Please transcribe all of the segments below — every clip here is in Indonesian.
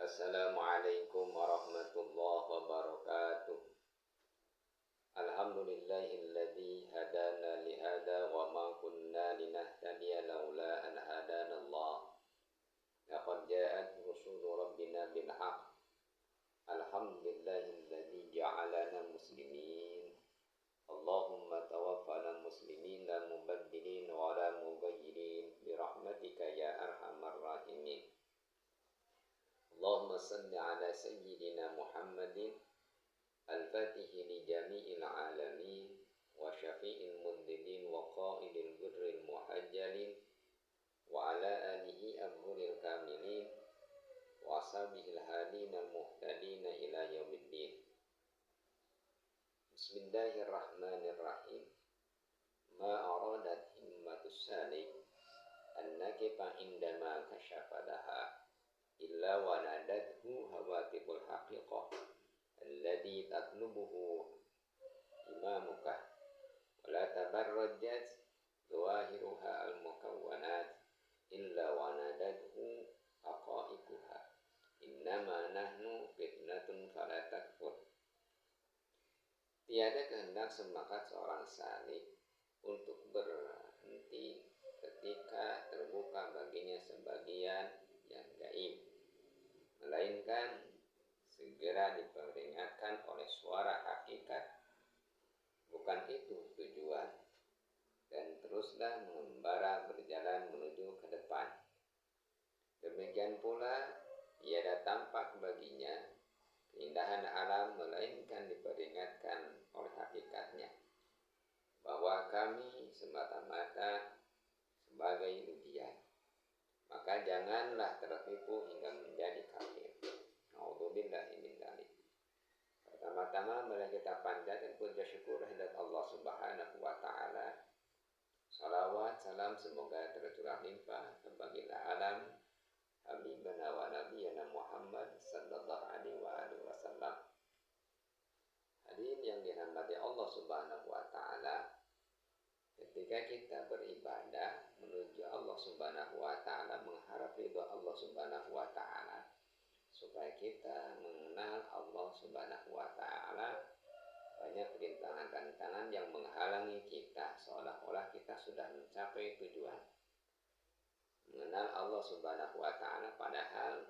Assalamualaikum warahmatullahi wabarakatuh. Alhamdulillahilladzi hadana lihada wa ma kunna linahtadiya laula an hadanallah. Laqad ja'at rusulu rabbina bil haqq. Alhamdulillahilladzi ja'alana muslimin. Allahumma tawaffana muslimin la mubaddilin wa la mughayyirin bi rahmatika ya arhamar rahimin. Allahumma salli ala sayyidina Muhammadin al-fatihi li jami'il alamin wa syafi'il mundhidin wa qa'idil gurril muhajjalin wa ala alihi abhuril kamilin wa ashabihil hadinal muhtadina ila yaumiddin. Bismillahirrahmanirrahim. Ma aradat himmatus salik annakifa indama kashafadaha illa wa nadathu hawatibul haqiqah alladhi tatlubuhu imamuka wa la tabarrajat zawahiruha al-mukawwanat illa wa nadathu haqa'iquha innama nahnu fitnatun fala takfur. Tiada kehendak semangat seorang salik untuk berhenti ketika terbuka baginya sebagian yang gaib, melainkan segera diperingatkan oleh suara hakikat. Bukan itu tujuan, dan teruslah mengembara berjalan menuju ke depan. Demikian pula tiada tampak baginya keindahan alam, melainkan diperingatkan oleh hakikatnya bahwa kami semata-mata sebagai ujian. Maka janganlah tertipu hingga menjadi kafir. Nauzubillahi min dzalik. Pertama-tama mari kita panjatkan puja syukur kehadirat Allah Subhanahu wa taala. Salawat salam semoga tercurah limpah kebaginda alam habibana wa nabiyana Muhammad sallallahu alaihi wasallam. Hadirin yang dirahmati Allah Subhanahu wa taala, ketika kita beribadah menuju Allah Subhanahu wa taala, mengharap ridha Allah Subhanahu wa taala, supaya kita mengenal Allah Subhanahu wa taala, banyak rintangan-rintangan yang menghalangi kita seolah-olah kita sudah mencapai tujuan. Mengenal Allah Subhanahu wa taala padahal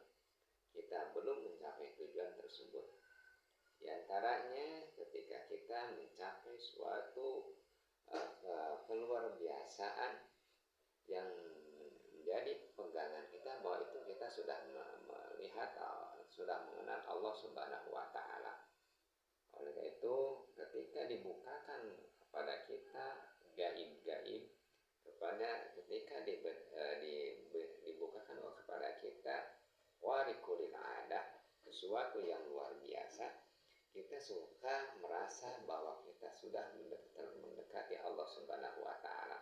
kita belum mencapai tujuan tersebut. Di antaranya ketika kita mencapai suatu keluar biasaan yang menjadi pegangan kita bahwa itu kita sudah melihat, sudah mengenal Allah Subhanahu wa taala. Oleh karena itu ketika dibukakan kepada kita gaib-gaib, ketika dibukakan kepada kita warikulil adah, sesuatu yang luar biasa, kita suka merasa bahwa kita sudah mendekati Allah Subhanahu wa taala.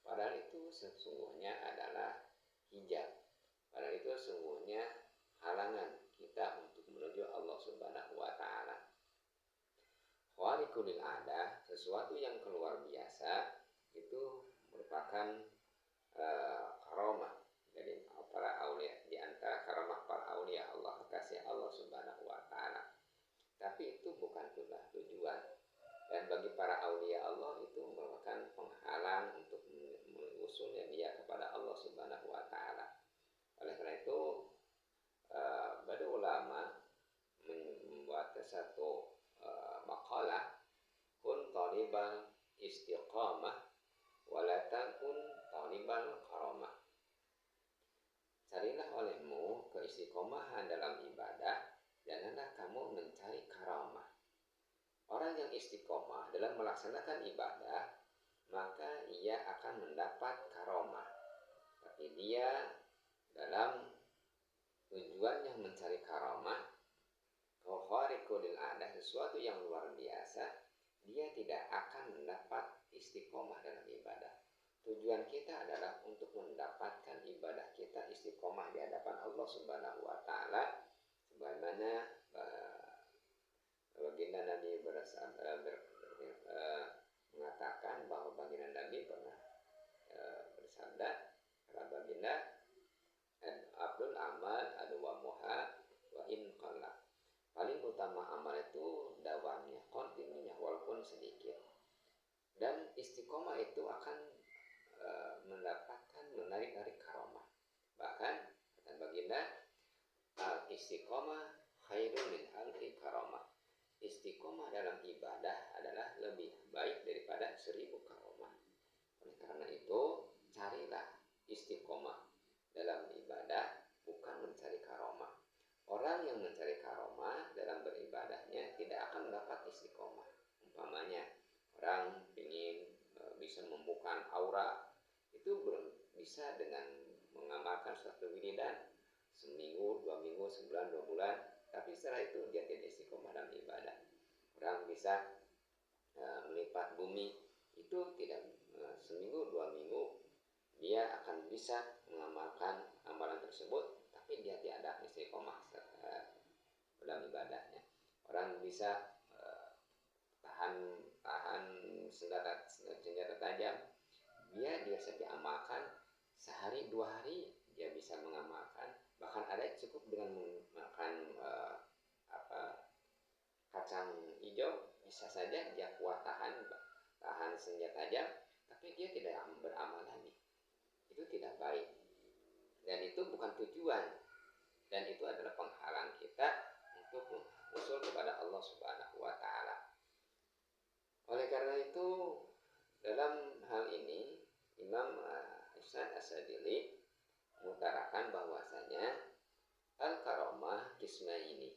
Padahal itu sesungguhnya adalah hijab. Padahal itu sesungguhnya halangan kita untuk menuju Allah Subhanahu wa taala. Khariqul adah, sesuatu yang keluar biasa, itu merupakan karamah. Jadi para aulia, di antara karamah para aulia Allah, kasih Allah Subhanahu wa taala. Tapi itu bukan tujuan. Dan bagi para aulia Allah itu merupakan penghalang untuk mengusulnya dia kepada Allah Subhanahu wa taala. Oleh karena itu para ulama membuat satu maqalah, kun talibal istiqamah wa la takun talibal karamah. Carilah olehmu keistiqomahan dalam ibadah, janganlah kamu mencari karamah. Orang yang istiqomah dalam melaksanakan ibadah, maka ia akan mendapat karamah. Tapi dia dalam tujuannya mencari karamah, khariqul adah, sesuatu yang luar biasa, dia tidak akan mendapat istiqomah dalam ibadah. Tujuan kita adalah untuk mendapatkan ibadah kita istiqomah di hadapan Allah Subhanahu wa taala, sebagaimana baginda Nabi mengatakan bahwa baginda Nabi pernah bersabda, kata baginda, Abdul amal adu wa muha wa istiqomah itu akan mendapatkan menarik karomah. Bahkan kata baginda, al istiqomah khairun min alfi karomah. Istiqomah dalam ibadah adalah lebih baik daripada 1000 karomah. Oleh karena itu, carilah istiqomah dalam ibadah, bukan mencari karomah. Orang yang mencari karomah dalam beribadahnya tidak akan mendapat istiqomah. Umpamanya, orang ingin bisa membuka aura, itu belum bisa dengan mengamalkan suatu wiridan seminggu, 2 minggu, sebulan, 2 bulan, tapi setelah itu dia tidak istiqomah dalam ibadah. Orang bisa melipat bumi, itu tidak seminggu, 2 minggu dia akan bisa mengamalkan amalan tersebut, tapi dia tidak ada istiqomah dalam ibadahnya. Orang bisa tahan senjata tajam, dia biasa diamalkan sehari 2 hari dia bisa mengamalkan, bahkan ada yang cukup dengan makan kacang hijau bisa saja dia kuat tahan senjata tajam, tapi dia tidak beramal lagi. Itu tidak baik, dan itu bukan tujuan, dan itu adalah penghalang kita untuk usul kepada Allah Subhanahu wa Ta'ala. Oleh karena itu, dalam hal ini Imam Ihsan As-Sadili mengutarakan bahwasanya al-karomah kismaini.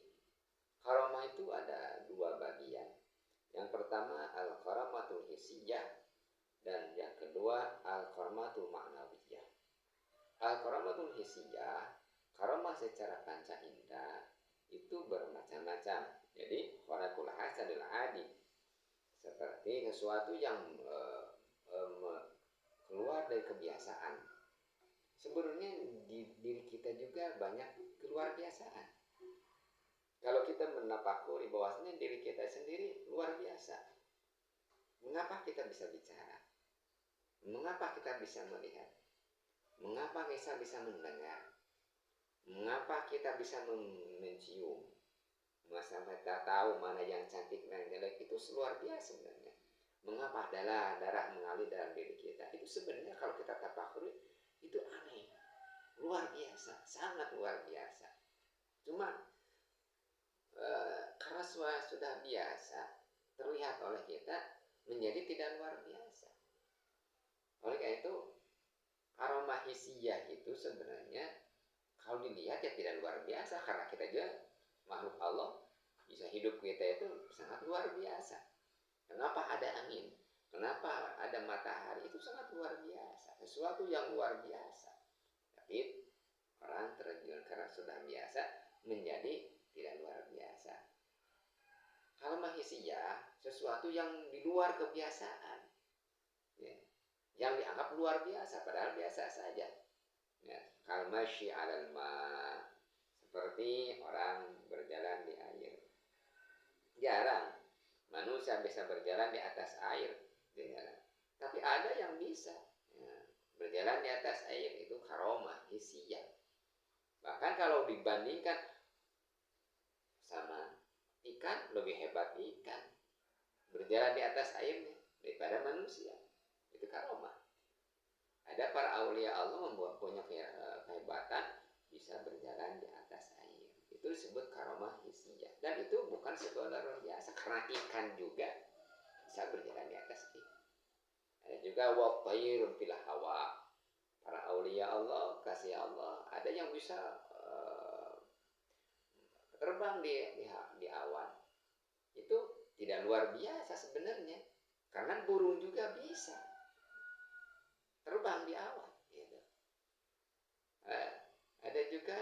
Karomah itu ada 2 bagian. Yang pertama al-karamatul hissiyah, dan yang kedua al-karamatul ma'nawiyah. Al-karamatul hissiyah, karomah secara panca indera itu bermacam-macam. Jadi kharaqul hasanil adi, seperti sesuatu yang keluar dari kebiasaan. Sebenarnya di diri kita juga banyak keluar biasaan. Kalau kita menafakuri bahwasanya diri kita sendiri luar biasa. Mengapa kita bisa bicara? Mengapa kita bisa melihat? Mengapa kita bisa mendengar? Mengapa kita bisa mencium? Mengapa kita tahu mana yang cantik dan jelek? Itu luar biasa sebenarnya. Mengapa darah mengalir dalam diri kita? Itu sebenarnya kalau kita tafakuri itu aneh, luar biasa, sangat luar biasa. Cuma karena sudah biasa terlihat oleh kita menjadi tidak luar biasa. Oleh karena itu karomah hissiyah itu sebenarnya kalau dilihat ya tidak luar biasa, karena kita juga makhluk Allah, bisa hidup kita itu sangat luar biasa. Kenapa ada angin? Kenapa ada matahari? Itu sangat luar biasa, sesuatu yang luar biasa. Tapi orang tergiur karena sudah biasa menjadi tidak luar biasa. Kalau mahisia, sesuatu yang di luar kebiasaan, ya, yang dianggap luar biasa padahal biasa saja. Ya, kalau masyi 'alal ma, seperti orang berjalan di air. Jarang manusia bisa berjalan di atas air, tapi ada yang bisa, ya, berjalan di atas air. Itu karomah hissiyah. Bahkan kalau dibandingkan sama ikan, lebih hebat ikan berjalan di atas airnya daripada manusia. Itu karomah. Ada para aulia Allah membuat punya kehebatan bisa berjalan di atas air. Itu disebut karomah hissiyah. Dan itu bukan sebuah luar biasa, karena ikan juga bisa berjalan di atas air. Ada juga waqtairun fil hawa. Para aulia Allah, kasih Allah, ada yang bisa terbang di awan. Itu tidak luar biasa sebenarnya, karena burung juga bisa terbang di awan, gitu. Ada juga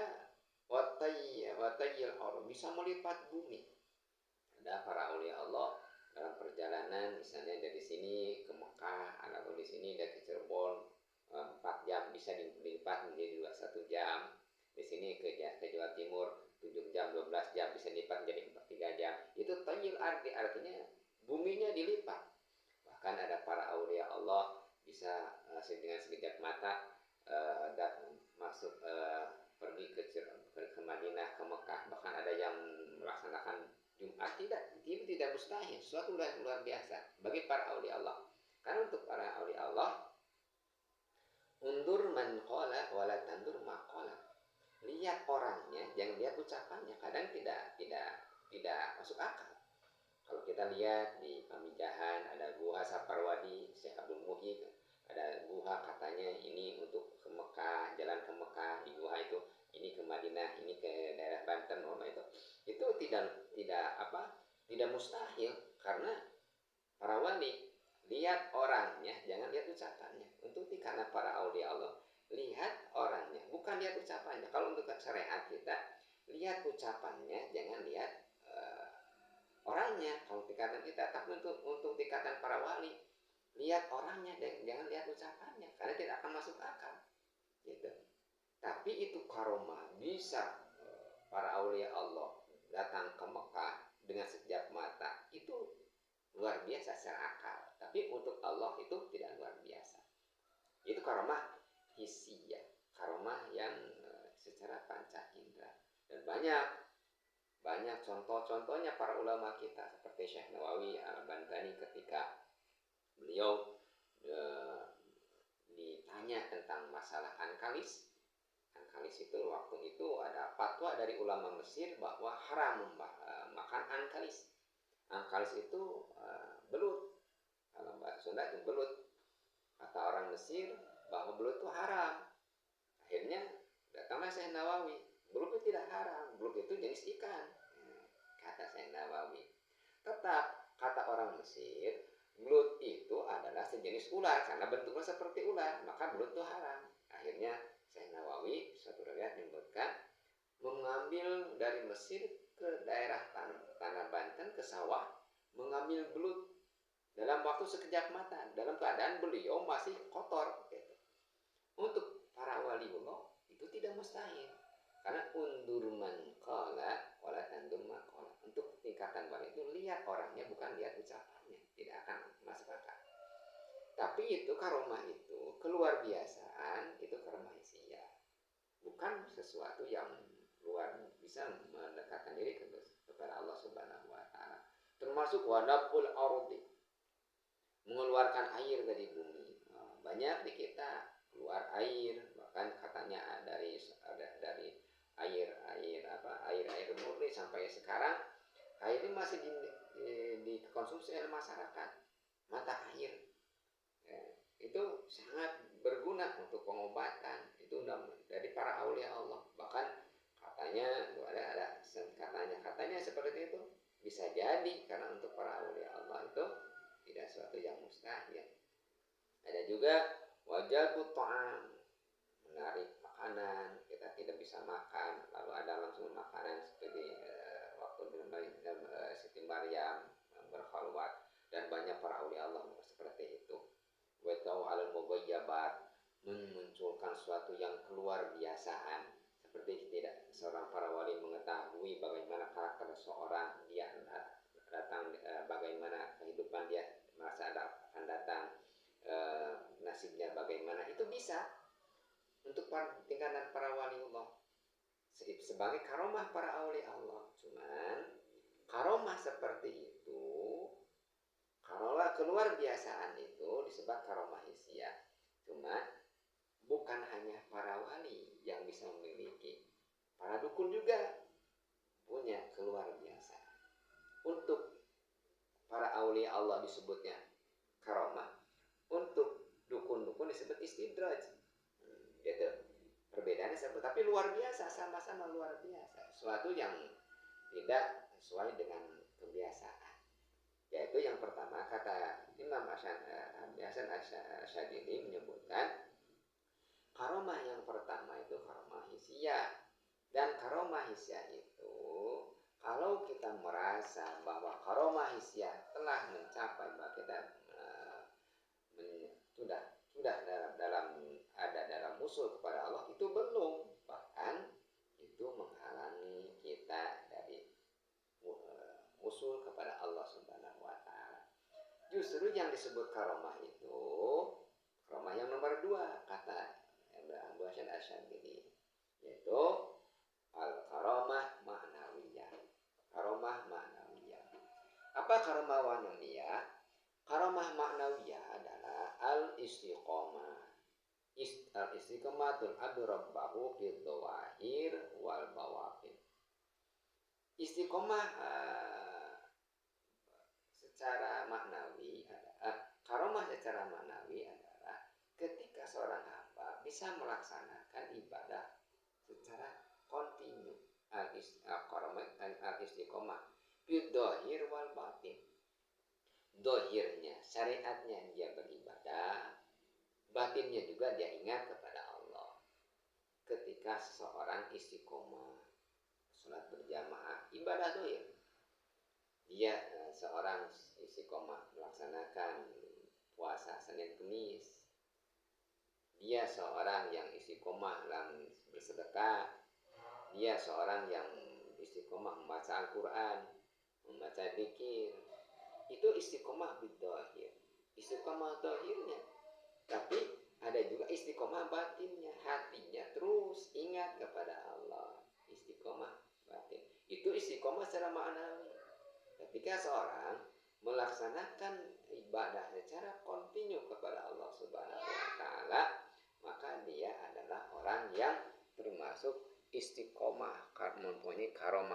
watayyil ardh, bisa melipat bumi. Ada para aulia Allah dalam perjalanan, misalnya dari sini ke Mekah atau di sini dari Cirebon 4 jam bisa dilipat menjadi 1 jam. Di sini ke Jawa Timur 7 jam, 12 jam bisa dilipat menjadi 3 jam. Itu tayyil ardh, artinya buminya dilipat. Bahkan ada para aulia Allah bisa dengan sekejap mata masuk pergi ke Madinah, ke Mekah. Bahkan ada yang melaksanakan Jumat. Tidak mustahil, suatu luar biasa bagi para aulia Allah. Karena untuk para aulia Allah, undur man qala wala tandur ma qala. Lihat orangnya, jangan lihat ucapannya. Kadang tidak masuk akal. Kalau kita lihat di Pamijahan ada Guha Saparwadi, Syekh Abdul Muhyi, ada guha katanya ini untuk ke Mekah, jalan ke Mekah, di guha itu ini ke Madinah, ini ke daerah Banten, itu tidak mustahil, karena para wali lihat orangnya, jangan lihat ucapannya. Untuk karena para aulia Allah lihat orangnya, bukan lihat ucapannya. Kalau untuk syariat kita lihat ucapannya, jangan lihat orangnya. Kalau tingkatan kita, tapi untuk tingkatan para wali lihat orangnya dan jangan lihat ucapannya, karena tidak akan masuk akal gitu. Tapi itu karomah, bisa para aulia Allah datang ke Mekah dengan sekejap mata, itu luar biasa secara akal. Tapi untuk Allah itu tidak luar biasa. Itu karomah hissiyah, karomah yang secara panca indera. Dan banyak contoh-contohnya para ulama kita, seperti Syekh Nawawi Al-Bantani ketika beliau ditanya tentang masalah ankalis. Ankalis itu waktu itu ada fatwa dari ulama Mesir bahwa haram makan ankalis. Ankalis itu belut. Kalau bahasa Sunda itu belut. Kata orang Mesir bahwa belut itu haram. Akhirnya datanglah Syekh Nawawi. Belut itu tidak haram. Belut itu jenis ikan. Kata Syekh Nawawi. Tetap kata orang Mesir, belut itu adalah sejenis ular karena bentuknya seperti ular, maka belut itu haram. Akhirnya Syekh Nawawi suatu riwayat menyebutkan mengambil dari Mesir ke daerah tanah Banten ke sawah, mengambil belut dalam waktu sekejap mata, dalam keadaan beliau masih kotor gitu. Untuk para waliullah itu tidak mustahil, karena undur man qala wala tandur ma qala. Untuk tingkatan wali itu lihat orangnya, bukan lihat ucapannya, tidak akan masuk akal. Tapi itu karomah itu keluar biasaan, itu karomah hissiyah, bukan sesuatu yang luar bisa mendekatkan diri kepada Allah Subhanahu wa taala. Termasuk wadabul ardi, mengeluarkan air dari bumi. Banyak di kita keluar air, bahkan katanya dari air murni sampai sekarang air ini masih dikonsumsi oleh masyarakat. Mata air itu sangat berguna untuk pengobatan, itu dari para aulia Allah. Bahkan katanya katanya seperti itu, bisa jadi karena untuk para aulia Allah itu tidak sesuatu yang mustahil. Ada juga wajabut ta'am, menarik makanan, kita tidak bisa makan lalu ada langsung makanan, seperti waktu Siti Maryam berkhalwat, dan banyak para aulia Allah seperti itu. Wa ta'u alal mughayyabat, memunculkan sesuatu yang keluar biasaan, seperti tidak seorang para wali mengetahui bagaimana karakter seorang, dia datang bagaimana kehidupan dia masa akan datang, nasibnya bagaimana, itu bisa untuk tingkatan para waliullah sebagai karomah para aulia Allah. Cuman karomah seperti itu, karomah keluar biasaan itu disebut karomah hissiyah. Cuma bukan hanya para wali yang bisa memiliki, para dukun juga punya keluar biasa. Untuk para aulia Allah disebutnya karomah, untuk dukun-dukun disebut istidraj. Gitu. Perbedaannya sebut, tapi luar biasa, sama-sama luar biasa. Sesuatu yang tidak sesuai dengan kebiasaan. Yaitu yang pertama, kata Imam Hasan Asyadili menyebutkan karomah yang pertama itu karomah hissiyah. Dan karomah hissiyah itu, kalau kita merasa bahwa karomah hissiyah telah mencapai bahwa kita sudah dalam usul kepada Allah, itu belum, bahkan itu menghalangi kita dari usul kepada Allah Subhanahu wa taala. Justru yang disebut karomah itu karomah yang nomor 2, kata Abu Hasan Asyadili, yaitu al-karomah ma'nawiyah. Karomah ma'nawiyah. Apa karomah ma'nawiyah? Karomah ma'nawiyah adalah istiqomah. Al-istiqomatul abdu rabbahu fid dhawahir wal bawatin. Istiqomah secara maknawi adalah karomah secara maknawi adalah ketika seorang hamba bisa melaksanakan ibadah secara kontinu. Al-istiqomah fid dhahir wal batin. Dohirnya, syariatnya dia beribadah, batinnya juga dia ingat kepada Allah. Ketika seseorang istiqomah, sholat berjamaah, ibadah dohir. Dia seorang istiqomah melaksanakan puasa Senin Kemis. Dia seorang yang istiqomah dalam bersedekah. Dia seorang yang istiqomah membaca Al-Quran, membaca zikir. Itu istiqomah bidhahir, istiqomah zahirnya. Tapi ada juga istiqomah batinnya, hatinya terus ingat kepada Allah. Istiqomah batin itu istiqomah secara maknawi. Ketika seorang melaksanakan ibadah secara kontinu kepada Allah Subhanahu wa taala, maka dia adalah orang yang termasuk istiqomah, mempunyai karomah